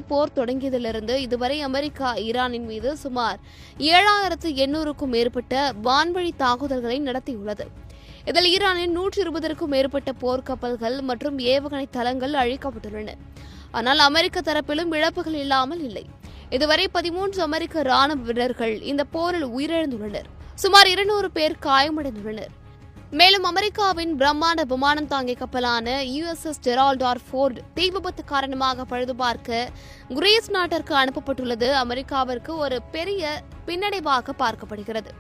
போர் தொடங்கியதிலிருந்து இதுவரை அமெரிக்கா ஈரானின் மீது சுமார் 7,800க்கும் மேற்பட்ட வான்வழி தாக்குதல்களை நடத்தியுள்ளது. இதில் ஈரானின் 120க்கும் மேற்பட்ட போர்க்கப்பல்கள் மற்றும் ஏவுகணை தளங்கள் அழிக்கப்பட்டுள்ளன. ஆனால் அமெரிக்க தரப்பிலும் இழப்புகள் இல்லாமல் இல்லை. இதுவரை 13 அமெரிக்க ராணுவ வீரர்கள் இந்த போரில் உயிரிழந்துள்ளனர். சுமார் 200 பேர் காயமடைந்துள்ளனர். மேலும் அமெரிக்காவின் பிரம்மாண்ட விமானம் தாங்கிய கப்பலான USS ஜெரால்ட் ஆர் ஃபோர்ட் தீ விபத்து காரணமாக பழுதுபார்க்க கிரீஸ் நாட்டிற்கு அனுப்பப்பட்டுள்ளது அமெரிக்காவிற்கு ஒரு பெரிய பின்னடைவாக பார்க்கப்படுகிறது.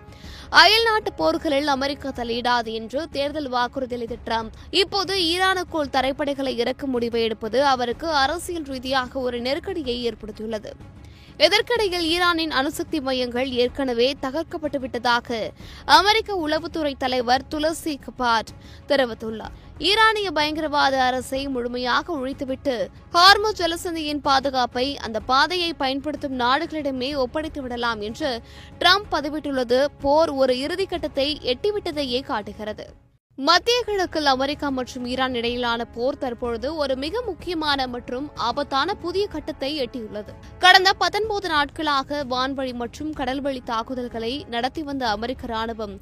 அயல் நாட்டு போர்களில் அமெரிக்கா தலையிடாது என்று தேர்தல் வாக்குறுதி அளித்த ட்ரம்ப் இப்போது ஈரானுக்குள் தரைப்படைகளை இறக்கும் முடிவை எடுப்பது அவருக்கு அரசியல் ரீதியாக ஒரு நெருக்கடியை ஏற்படுத்தியுள்ளது. இதற்கிடையில் ஈரானின் அணுசக்தி மையங்கள் ஏற்கனவே தகர்க்கப்பட்டுவிட்டதாக அமெரிக்க உளவுத்துறை தலைவர் துலசி கபாட் தெரிவித்துள்ளார். ஈரானிய பயங்கரவாத அரசை முழுமையாக ஒழித்துவிட்டு ஹார்முஸ் ஜலசந்தியின் பாதுகாப்பை அந்த பாதையை பயன்படுத்தும் நாடுகளிடமே ஒப்படைத்து விடலாம் என்று ட்ரம்ப் பதிவிட்டுள்ளது போர் ஒரு இறுதிக்கட்டத்தை எட்டிவிட்டதையே காட்டுகிறது. மத்திய கிழக்கில் அமெரிக்கா மற்றும் ஈரான் இடையிலான போர் தற்பொழுது ஒரு மிக முக்கியமான மற்றும் ஆபத்தான புதிய கட்டத்தை எட்டியுள்ளது. கடந்த 19 நாட்களாக வான்வழி மற்றும் கடல்வழி தாக்குதல்களை நடத்தி வந்த அமெரிக்க ராணுவம்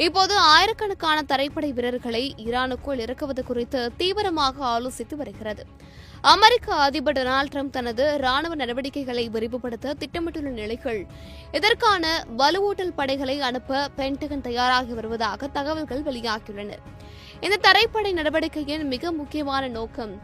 இப்போது ஆயிரக்கணக்கான தரைப்படை வீரர்களை ஈரானுக்குள் இறக்குவது குறித்து தீவிரமாக ஆலோசித்து வருகிறது. அமெரிக்க அதிபர் டொனால்டு ட்ரம்ப் தனது ராணுவ நடவடிக்கைகளை விரிவுபடுத்த திட்டமிட்டுள்ள நிலையில் இதற்கான வலுவூட்டல் படைகளை அனுப்ப பென்டகன் தயாராகி வருவதாக தகவல்கள் வெளியாகியுள்ளன. இந்த தரைப்படை நடவடிக்கையின் மிக முக்கியமான நோக்கம்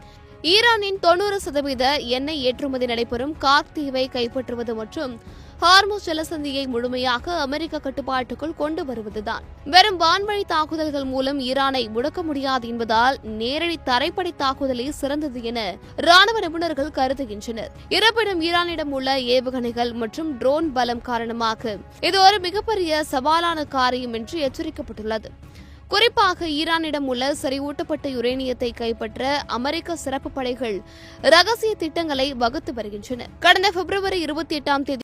ஈரானின் 90% எண்ணெய் ஏற்றுமதி நடைபெறும் கார்க் தீவை கைப்பற்றுவது மற்றும் ஹார்முஸ் ஜலசந்தியை முழுமையாக அமெரிக்க கட்டுப்பாட்டுக்குள் கொண்டு வருவதுதான். வெறும் வான்வழி தாக்குதல்கள் மூலம் ஈரானை முடக்க முடியாது என்பதால் நேரடி தரைப்படை தாக்குதலே சிறந்தது என ராணுவ நிபுணர்கள் கருதுகின்றனர். இருப்பினும் ஈரானிடம் உள்ள ஏவுகணைகள் மற்றும் ட்ரோன் பலம் காரணமாக இது ஒரு மிகப்பெரிய சவாலான காரியம் என்று எச்சரிக்கப்பட்டுள்ளது. குறிப்பாக ஈரானிடம் உள்ள செறிவூட்டப்பட்ட யுரேனியத்தை கைப்பற்ற அமெரிக்க சிறப்பு படைகள் ரகசிய திட்டங்களை வகுத்து வருகின்றன. கடந்த பிப்ரவரி 28ஆம் தேதி